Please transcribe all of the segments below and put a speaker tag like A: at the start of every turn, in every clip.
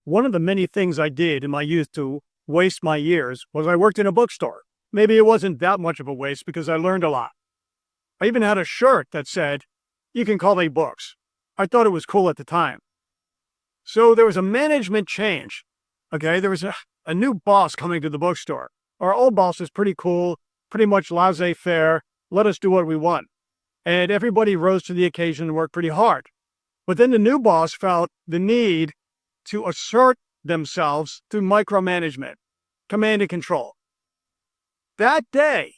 A: One of the many things I did in my youth to waste my years was I worked in a bookstore. Maybe it wasn't that much of a waste because I learned a lot. I even had a shirt that said, "You can call me Books." I thought it was cool at the time. So there was a management change. Okay, there was a new boss coming to the bookstore. Our old boss is pretty cool, pretty much laissez-faire, let us do what we want. And everybody rose to the occasion and worked pretty hard. But then the new boss felt the need to assert themselves through micromanagement, command and control. That day,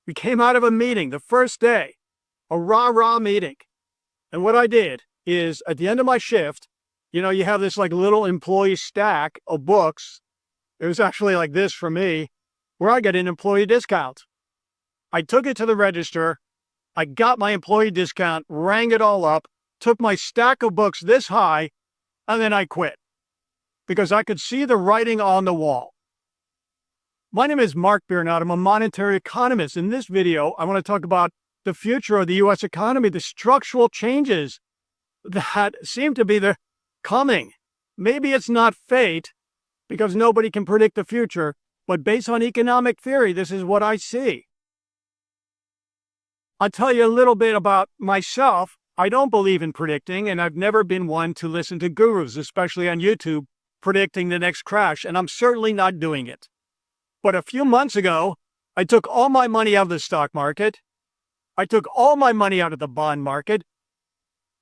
A: we came out of a meeting, the first day, a rah-rah meeting. And what I did is at the end of my shift, you have this like little employee stack of books. It was actually like this for me, where I get an employee discount. I took it to the register. I got my employee discount, rang it all up, took my stack of books this high, and then I quit because I could see the writing on the wall. My name is Mark Biernat. I'm a monetary economist. In this video, I want to talk about the future of the U.S. economy, the structural changes that seem to be coming. Maybe it's not fate because nobody can predict the future, but based on economic theory, this is what I see. I'll tell you a little bit about myself. I don't believe in predicting, and I've never been one to listen to gurus, especially on YouTube, predicting the next crash, and I'm certainly not doing it. But a few months ago, I took all my money out of the stock market. I took all my money out of the bond market.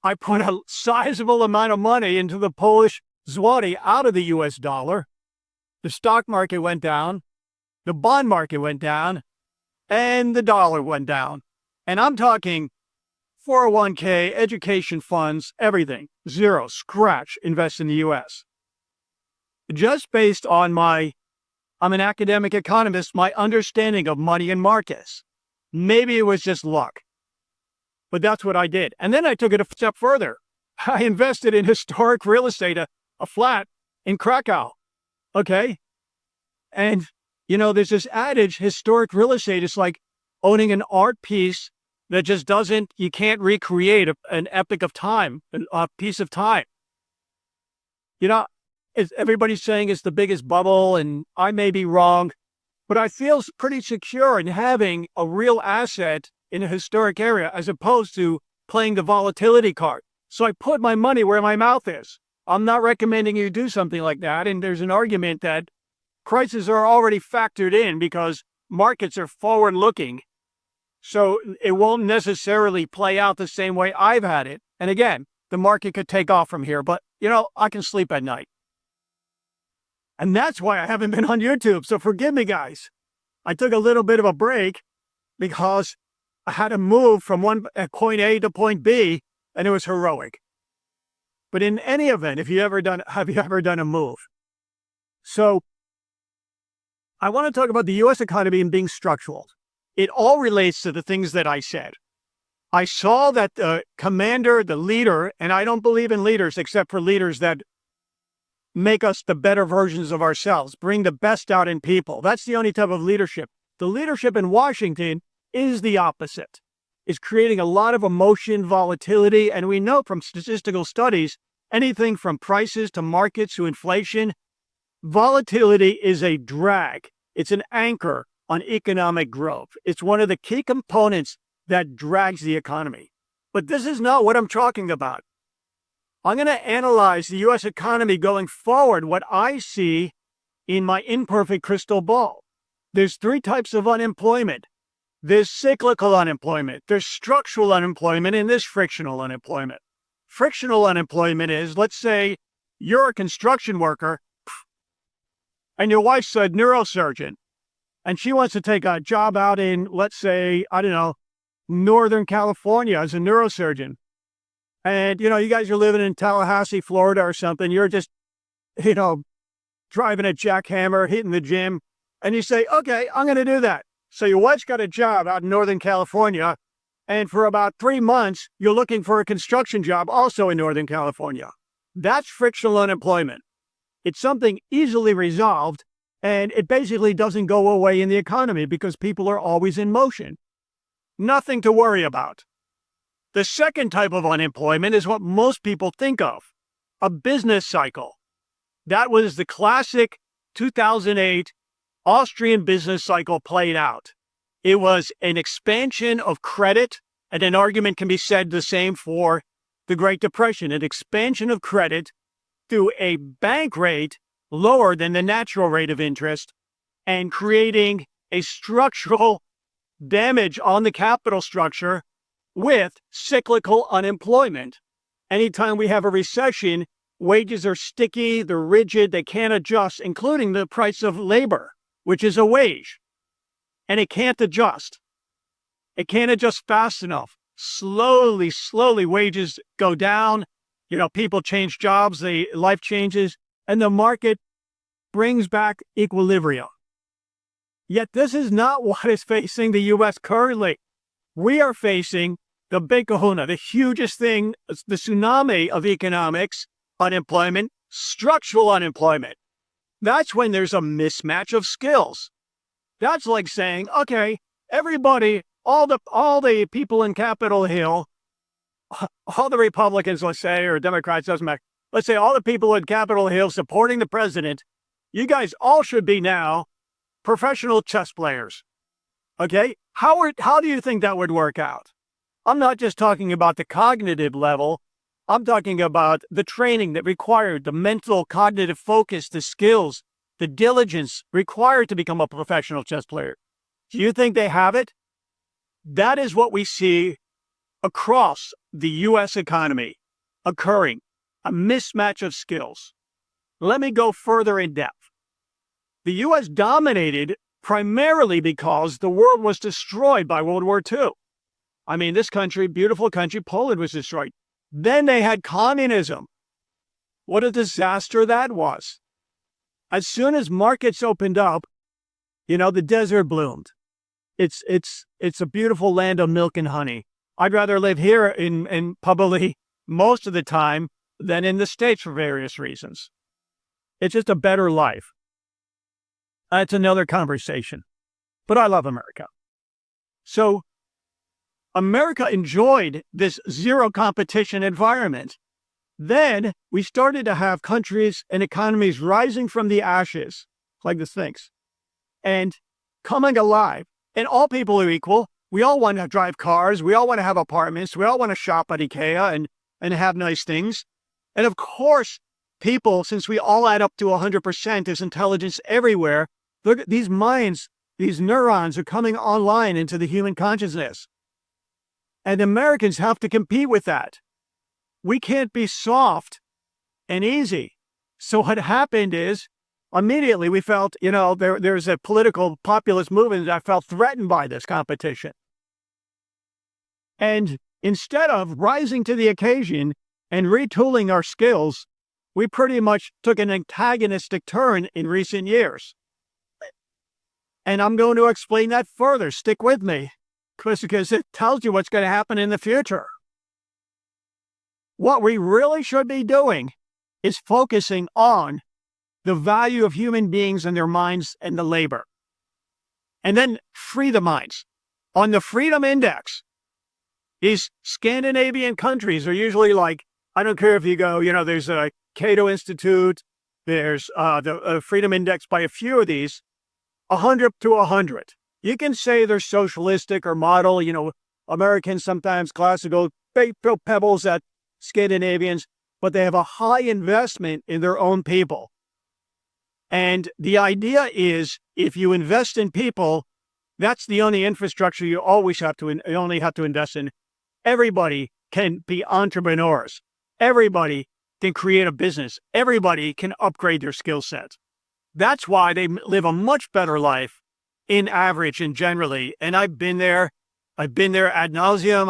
A: I put a sizable amount of money into the Polish zloty out of the US dollar. The stock market went down, the bond market went down, and the dollar went down. And I'm talking 401k, education funds, everything. Zero, scratch, invest in the US. Just based on I'm an academic economist, my understanding of money and markets. Maybe it was just luck, but that's what I did. And then I took it a step further. I invested in historic real estate, a flat in Krakow. Okay. And, there's this adage, historic real estate is like owning an art piece that just you can't recreate an epic of time, a piece of time. Everybody's saying it's the biggest bubble, and I may be wrong, but I feel pretty secure in having a real asset in a historic area as opposed to playing the volatility card. So I put my money where my mouth is. I'm not recommending you do something like that, and there's an argument that prices are already factored in because markets are forward-looking. So it won't necessarily play out the same way I've had it. And again, the market could take off from here, but, I can sleep at night. And that's why I haven't been on YouTube. So forgive me, guys. I took a little bit of a break because I had to move from point A to point B, and it was heroic. But in any event, have you ever done a move? So I want to talk about the U.S. economy and being structural. It all relates to the things that I said. I saw that the commander, the leader, and I don't believe in leaders except for leaders that make us the better versions of ourselves, bring the best out in people. That's the only type of leadership. The leadership in Washington is the opposite. It's creating a lot of emotion, volatility, and we know from statistical studies, anything from prices to markets to inflation, volatility is a drag. It's an anchor on economic growth. It's one of the key components that drags the economy. But this is not what I'm talking about. I'm going to analyze the U.S. economy going forward, what I see in my imperfect crystal ball. There's three types of unemployment. There's cyclical unemployment, there's structural unemployment, and there's frictional unemployment. Frictional unemployment is, let's say you're a construction worker and your wife's a neurosurgeon and she wants to take a job out in, let's say, Northern California as a neurosurgeon. And, you guys are living in Tallahassee, Florida or something. You're just, driving a jackhammer, hitting the gym. And you say, okay, I'm going to do that. So your wife's got a job out in Northern California. And for about 3 months, you're looking for a construction job also in Northern California. That's frictional unemployment. It's something easily resolved. And it basically doesn't go away in the economy because people are always in motion. Nothing to worry about. The second type of unemployment is what most people think of, a business cycle. That was the classic 2008 Austrian business cycle played out. It was an expansion of credit, and an argument can be said the same for the Great Depression, an expansion of credit through a bank rate lower than the natural rate of interest and creating a structural damage on the capital structure with cyclical unemployment. Anytime we have a recession, wages are sticky, they're rigid, they can't adjust, including the price of labor, which is a wage. And it can't adjust. It can't adjust fast enough. Slowly wages go down. People change jobs, life changes, and the market brings back equilibrium. Yet this is not what is facing the U.S. currently. We are facing the big kahuna, the hugest thing, the tsunami of economics, unemployment, structural unemployment. That's when there's a mismatch of skills. That's like saying, okay, everybody, all the people in Capitol Hill, all the Republicans, let's say, or Democrats, doesn't matter. Let's say all the people in Capitol Hill supporting the president, you guys all should be now professional chess players. Okay? How do you think that would work out? I'm not just talking about the cognitive level. I'm talking about the training that required, the mental cognitive focus, the skills, the diligence required to become a professional chess player. Do you think they have it? That is what we see across the U.S. economy occurring, a mismatch of skills. Let me go further in depth. The U.S. dominated primarily because the world was destroyed by World War II. I mean, this country, beautiful country, Poland, was destroyed. Then they had communism. What a disaster that was. As soon as markets opened up, the desert bloomed. It's a beautiful land of milk and honey. I'd rather live here in probably most of the time than in the States for various reasons. It's just a better life. That's another conversation. But I love America. So America enjoyed this zero competition environment. Then we started to have countries and economies rising from the ashes, like the Sphinx, and coming alive. And all people are equal. We all want to drive cars. We all want to have apartments. We all want to shop at IKEA and have nice things. And of course, people, since we all add up to 100%, there's intelligence everywhere. Look at these minds, these neurons are coming online into the human consciousness. And Americans have to compete with that. We can't be soft and easy. So what happened is, immediately we felt, there's a political populist movement that felt threatened by this competition. And instead of rising to the occasion and retooling our skills, we pretty much took an antagonistic turn in recent years. And I'm going to explain that further. Stick with me, because it tells you what's going to happen in the future. What we really should be doing is focusing on the value of human beings and their minds and the labor. And then free the minds. On the Freedom Index, these Scandinavian countries are usually like, I don't care if you go, there's a Cato Institute, there's the Freedom Index by a few of these, 100 to 100. You can say they're socialistic or model, Americans sometimes classical, throw pebbles at Scandinavians, but they have a high investment in their own people. And the idea is, if you invest in people, that's the only infrastructure you only have to invest in. Everybody can be entrepreneurs. Everybody can create a business. Everybody can upgrade their skill set. That's why they live a much better life in average and generally. And I've been there ad nauseum.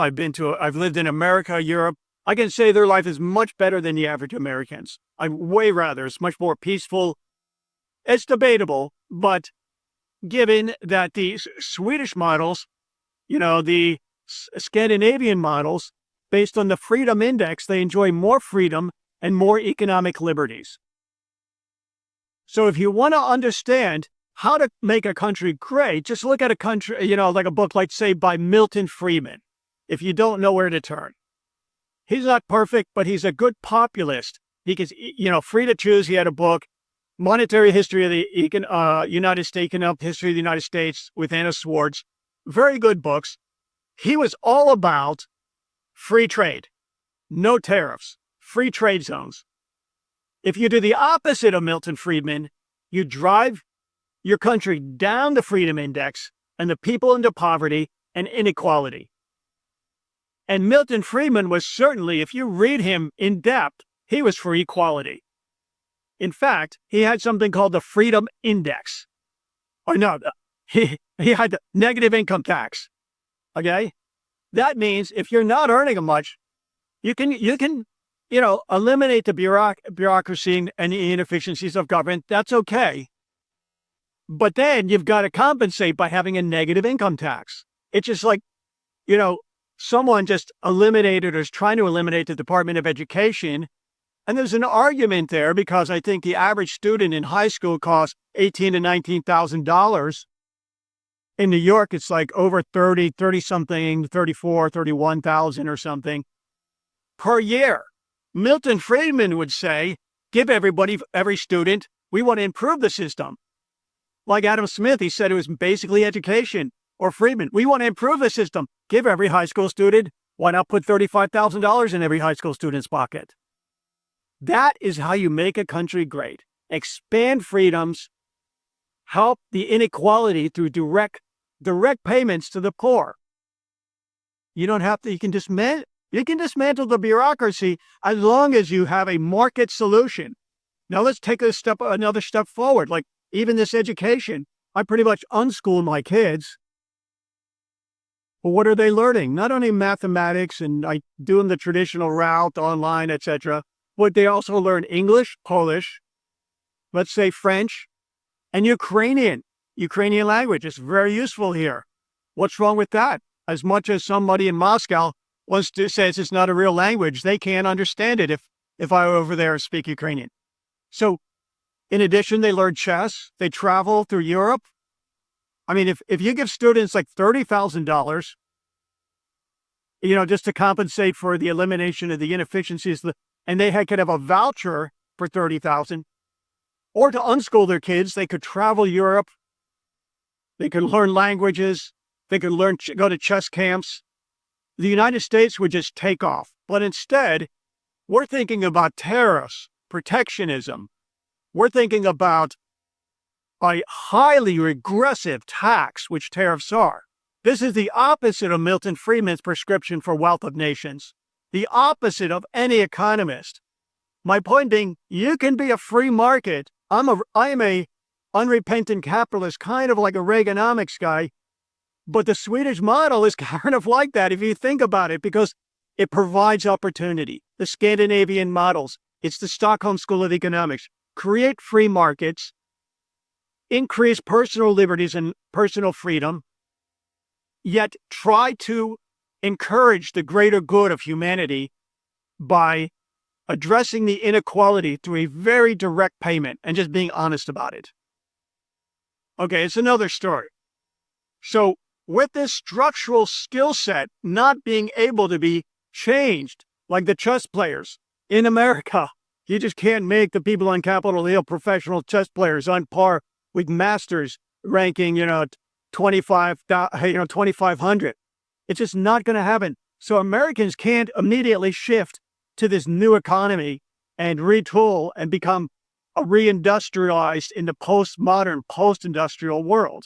A: I've lived in America, Europe. I can say their life is much better than the average Americans. It's much more peaceful. It's debatable, but given that the Swedish models, the Scandinavian models, based on the Freedom Index, they enjoy more freedom and more economic liberties. So if you want to understand how to make a country great, just look at a country, like a book, like say by Milton Friedman, if you don't know where to turn. He's not perfect, but he's a good populist free to choose. He had a book, Monetary History of the United States, Economic History of the United States with Anna Swartz. Very good books. He was all about free trade, no tariffs, free trade zones. If you do the opposite of Milton Friedman, you drive your country down the freedom index and the people into poverty and inequality. And Milton Friedman was certainly, if you read him in depth, he was for equality. In fact, he had something called the Freedom Index. Or no, he had the negative income tax. Okay? That means if you're not earning much, you can eliminate the bureaucracy and the inefficiencies of government. That's okay. But then you've got to compensate by having a negative income tax. It's just like, someone just eliminated or is trying to eliminate the Department of Education. And there's an argument there because I think the average student in high school costs $18,000 to $19,000. In New York, it's like over 30 something, 34, 31,000 or something per year. Milton Friedman would say, give every student, we want to improve the system. Like Adam Smith, he said it was basically education. Or Friedman, we want to improve the system. Give every high school student, why not put $35,000 in every high school student's pocket? That is how you make a country great. Expand freedoms, help the inequality through direct payments to the poor. You don't have to, you can dismantle the bureaucracy as long as you have a market solution. Now let's take another step forward. Like even this education, I pretty much unschool my kids. Well, what are they learning? Not only mathematics and doing the traditional route online, etc., but they also learn English, Polish, let's say French, and Ukrainian language. Is very useful here. What's wrong with that? As much as somebody in Moscow says it's not a real language, they can't understand it if I were over there and speak Ukrainian. So in addition, they learn chess. They travel through Europe. I mean, if you give students like $30,000, just to compensate for the elimination of the inefficiencies, and they could have a voucher for $30,000, or to unschool their kids, they could travel Europe. They could learn languages. They could go to chess camps. The United States would just take off. But instead, we're thinking about tariffs, protectionism. We're thinking about a highly regressive tax, which tariffs are. This is the opposite of Milton Friedman's prescription for wealth of nations, the opposite of any economist. My point being, you can be a free market. I am a unrepentant capitalist, kind of like a Reaganomics guy, but the Swedish model is kind of like that if you think about it, because it provides opportunity. The Scandinavian models, it's the Stockholm School of Economics. Create free markets, increase personal liberties and personal freedom, yet try to encourage the greater good of humanity by addressing the inequality through a very direct payment and just being honest about it. Okay, it's another story. So with this structural skill set not being able to be changed, like the chess players in America, you just can't make the people on Capitol Hill professional chess players on par with masters ranking, 2,500. It's just not going to happen. So Americans can't immediately shift to this new economy and retool and become reindustrialized in the postmodern, post-industrial world.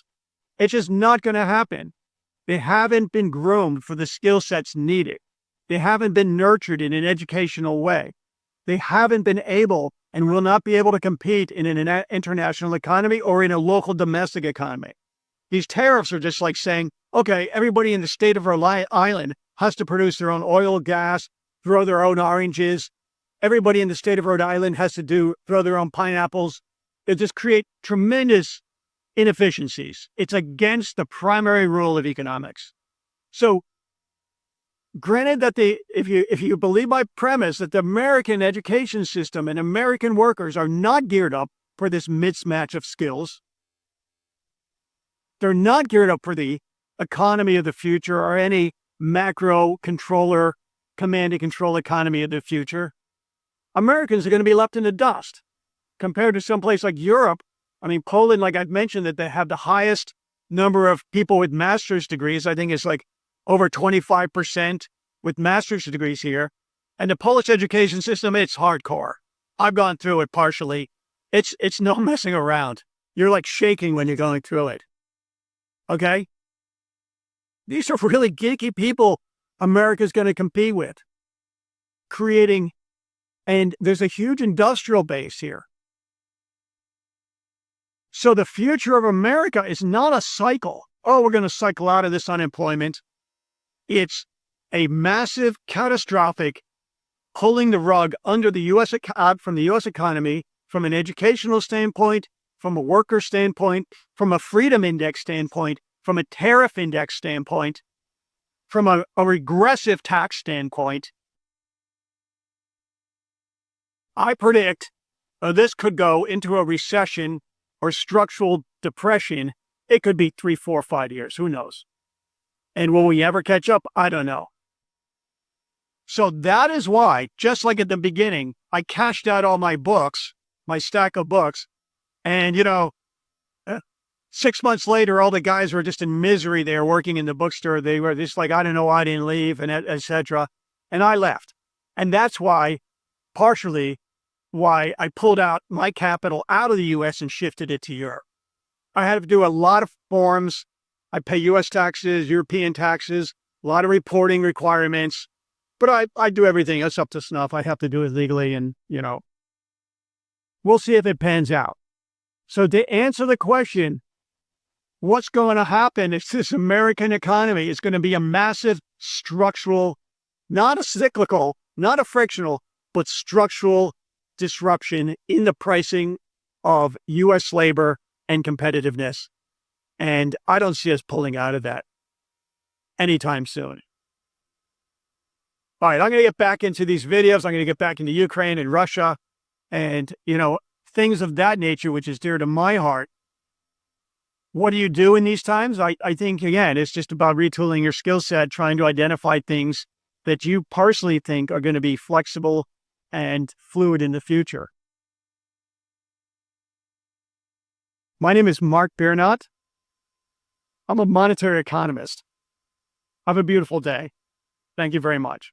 A: It's just not going to happen. They haven't been groomed for the skill sets needed. They haven't been nurtured in an educational way. They haven't been able and will not be able to compete in an international economy or in a local domestic economy. These tariffs are just like saying, okay, everybody in the state of Rhode Island has to produce their own oil, gas, grow their own oranges. Everybody in the state of Rhode Island has to grow their own pineapples. It just create tremendous inefficiencies. It's against the primary rule of economics. So granted that if you believe my premise that the American education system and American workers are not geared up for this mismatch of skills, they're not geared up for the economy of the future or any macro controller, command and control economy of the future. Americans are going to be left in the dust compared to someplace like Europe. I mean, Poland, like I've mentioned, that they have the highest number of people with master's degrees. I think it's like over 25% with master's degrees here. And the Polish education system, it's hardcore. I've gone through it partially. It's no messing around. You're like shaking when you're going through it. Okay? These are really geeky people America's going to compete with, creating, and there's a huge industrial base here. So the future of America is not a cycle. Oh, we're going to cycle out of this unemployment. It's a massive, catastrophic pulling the rug under the from the U.S. economy, from an educational standpoint, from a worker standpoint, from a freedom index standpoint, from a tariff index standpoint, from a regressive tax standpoint. I predict this could go into a recession or structural depression. It could be 3, 4, 5 years. Who knows? And will we ever catch up? I don't know. So that is why, just like at the beginning, I cashed out all my books, my stack of books. And, 6 months later, all the guys were just in misery. They were working in the bookstore. They were just like, I don't know why I didn't leave, and et cetera. And I left. And that's why, partially, why I pulled out my capital out of the U.S. and shifted it to Europe. I had to do a lot of forms. I pay U.S. taxes, European taxes, a lot of reporting requirements. But I do everything. It's up to snuff. I have to do it legally, and, we'll see if it pans out. So to answer the question, what's going to happen is this American economy is going to be a massive structural, not a cyclical, not a frictional, but structural disruption in the pricing of U.S. labor and competitiveness. And I don't see us pulling out of that anytime soon. All right, I'm going to get back into these videos. I'm going to get back into Ukraine and Russia and, things of that nature, which is dear to my heart. What do you do in these times? I think, again, it's just about retooling your skill set, trying to identify things that you personally think are going to be flexible and fluid in the future. My name is Mark Biernat. I'm a monetary economist. Have a beautiful day. Thank you very much.